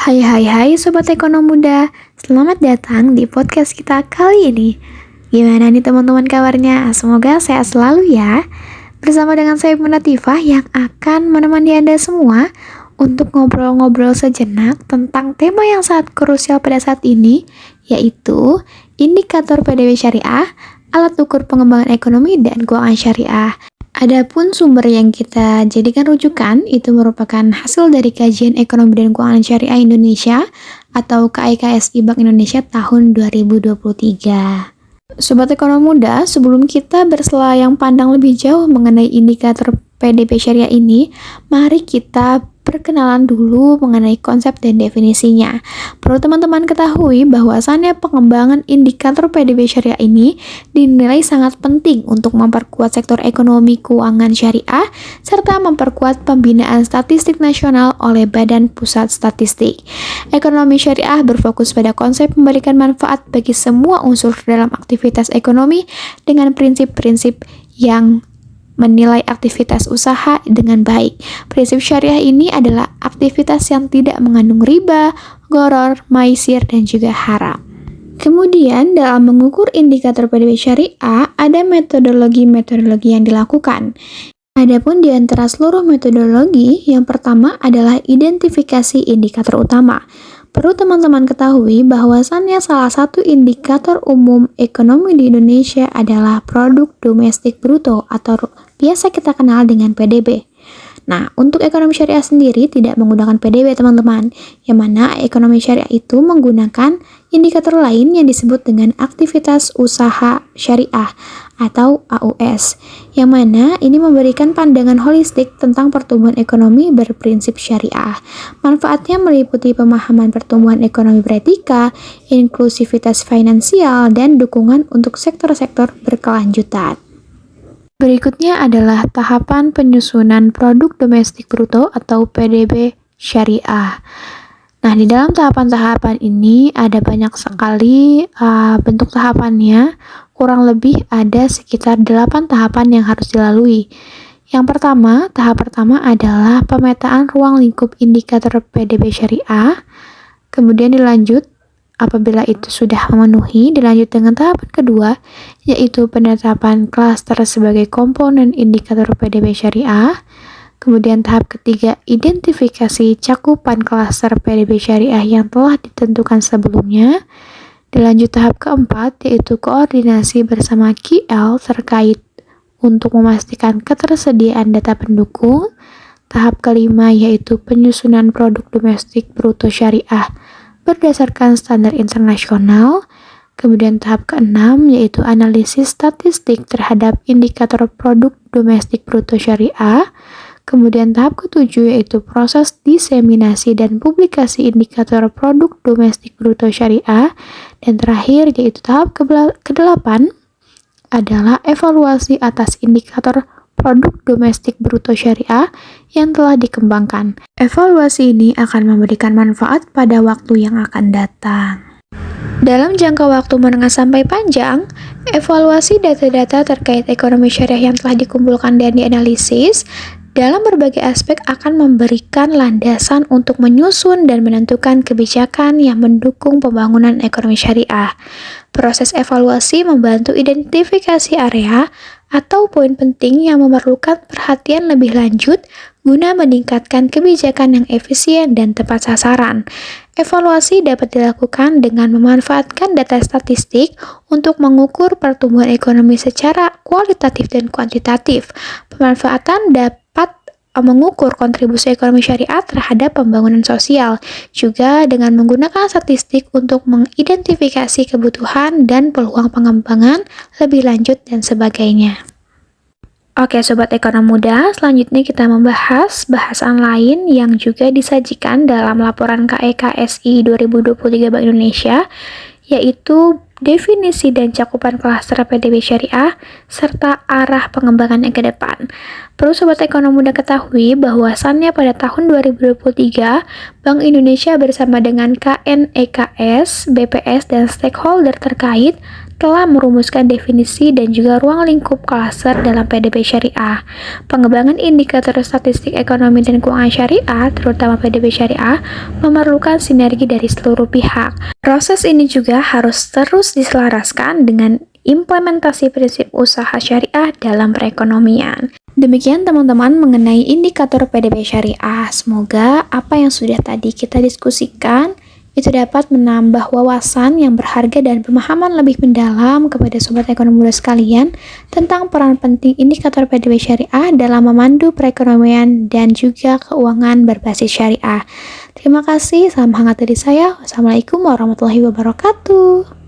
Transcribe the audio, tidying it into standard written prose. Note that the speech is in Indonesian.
Hai Sobat Ekonom Muda, selamat datang di podcast kita kali ini. Gimana nih teman-teman kabarnya? Semoga sehat selalu ya. Bersama dengan saya Bunda Tifah yang akan menemani Anda semua untuk ngobrol-ngobrol sejenak tentang tema yang sangat krusial pada saat ini, yaitu indikator PDB syariah, alat ukur pengembangan ekonomi dan keuangan syariah. Adapun sumber yang kita jadikan rujukan itu merupakan hasil dari Kajian Ekonomi dan Keuangan Syariah Indonesia atau KEKSI Bank Indonesia tahun 2023. Sobat Ekonom Muda, sebelum kita berselayang pandang lebih jauh mengenai indikator PDB syariah ini, mari kita perkenalan dulu mengenai konsep dan definisinya. Perlu teman-teman ketahui bahwasannya pengembangan indikator PDB syariah ini dinilai sangat penting untuk memperkuat sektor ekonomi keuangan syariah serta memperkuat pembinaan statistik nasional oleh Badan Pusat Statistik. Ekonomi syariah berfokus pada konsep memberikan manfaat bagi semua unsur dalam aktivitas ekonomi dengan prinsip-prinsip yang menilai aktivitas usaha dengan baik. Prinsip syariah ini adalah aktivitas yang tidak mengandung riba, gharar, maisir, dan juga haram. Kemudian, dalam mengukur indikator PDB syariah, ada metodologi yang dilakukan. Adapun di antara seluruh metodologi, yang pertama adalah identifikasi indikator utama. Perlu teman-teman ketahui bahwasannya salah satu indikator umum ekonomi di Indonesia adalah produk domestik bruto atau biasa kita kenal dengan PDB. Nah, untuk ekonomi syariah sendiri tidak menggunakan PDB teman-teman, yang mana ekonomi syariah itu menggunakan indikator lain yang disebut dengan aktivitas usaha syariah atau AUS, yang mana ini memberikan pandangan holistik tentang pertumbuhan ekonomi berprinsip syariah. Manfaatnya meliputi pemahaman pertumbuhan ekonomi beretika, inklusivitas finansial, dan dukungan untuk sektor-sektor berkelanjutan. Berikutnya adalah tahapan penyusunan produk domestik bruto atau PDB syariah. Nah, di dalam tahapan-tahapan ini ada banyak sekali bentuk tahapannya, kurang lebih ada sekitar 8 tahapan yang harus dilalui. Yang pertama, tahap pertama adalah pemetaan ruang lingkup indikator PDB syariah, kemudian dilanjut apabila itu sudah memenuhi, dilanjut dengan tahapan kedua, yaitu penetapan klaster sebagai komponen indikator PDB syariah. Kemudian tahap ketiga, identifikasi cakupan klaster PDB syariah yang telah ditentukan sebelumnya. Dilanjut tahap keempat, yaitu koordinasi bersama KL terkait untuk memastikan ketersediaan data pendukung. Tahap kelima, yaitu penyusunan produk domestik bruto syariah berdasarkan standar internasional. Kemudian tahap keenam yaitu analisis statistik terhadap indikator produk domestik bruto syariah. Kemudian tahap ketujuh yaitu proses diseminasi dan publikasi indikator produk domestik bruto syariah. Dan terakhir yaitu tahap kedelapan adalah evaluasi atas indikator produk domestik bruto syariah yang telah dikembangkan. Evaluasi ini akan memberikan manfaat pada waktu yang akan datang. Dalam jangka waktu menengah sampai panjang, evaluasi data-data terkait ekonomi syariah yang telah dikumpulkan dan dianalisis dalam berbagai aspek akan memberikan landasan untuk menyusun dan menentukan kebijakan yang mendukung pembangunan ekonomi syariah. Proses evaluasi membantu identifikasi area atau poin penting yang memerlukan perhatian lebih lanjut guna meningkatkan kebijakan yang efisien dan tepat sasaran. Evaluasi dapat dilakukan dengan memanfaatkan data statistik untuk mengukur pertumbuhan ekonomi secara kualitatif dan kuantitatif. Pemanfaatan dapat mengukur kontribusi ekonomi syariah terhadap pembangunan sosial, juga dengan menggunakan statistik untuk mengidentifikasi kebutuhan dan peluang pengembangan lebih lanjut dan sebagainya. Oke Sobat Ekonom Muda, selanjutnya kita membahas bahasan lain yang juga disajikan dalam laporan KEKSI 2023 Bank Indonesia, yaitu definisi dan cakupan klaster PDB syariah, serta arah pengembangan yang ke depan. Perlu Sobat Ekonom Muda ketahui bahwasannya pada tahun 2023, Bank Indonesia bersama dengan KNEKS, BPS, dan stakeholder terkait telah merumuskan definisi dan juga ruang lingkup klaster dalam PDB Syariah. Pengembangan indikator statistik ekonomi dan keuangan syariah, terutama PDB Syariah, memerlukan sinergi dari seluruh pihak. Proses ini juga harus terus diselaraskan dengan implementasi prinsip usaha syariah dalam perekonomian. Demikian teman-teman mengenai indikator PDB Syariah. Semoga apa yang sudah tadi kita diskusikan itu dapat menambah wawasan yang berharga dan pemahaman lebih mendalam kepada sobat ekonomi muda sekalian tentang peran penting indikator PDB Syariah dalam memandu perekonomian dan juga keuangan berbasis syariah. Terima kasih, salam hangat dari saya. Wassalamualaikum warahmatullahi wabarakatuh.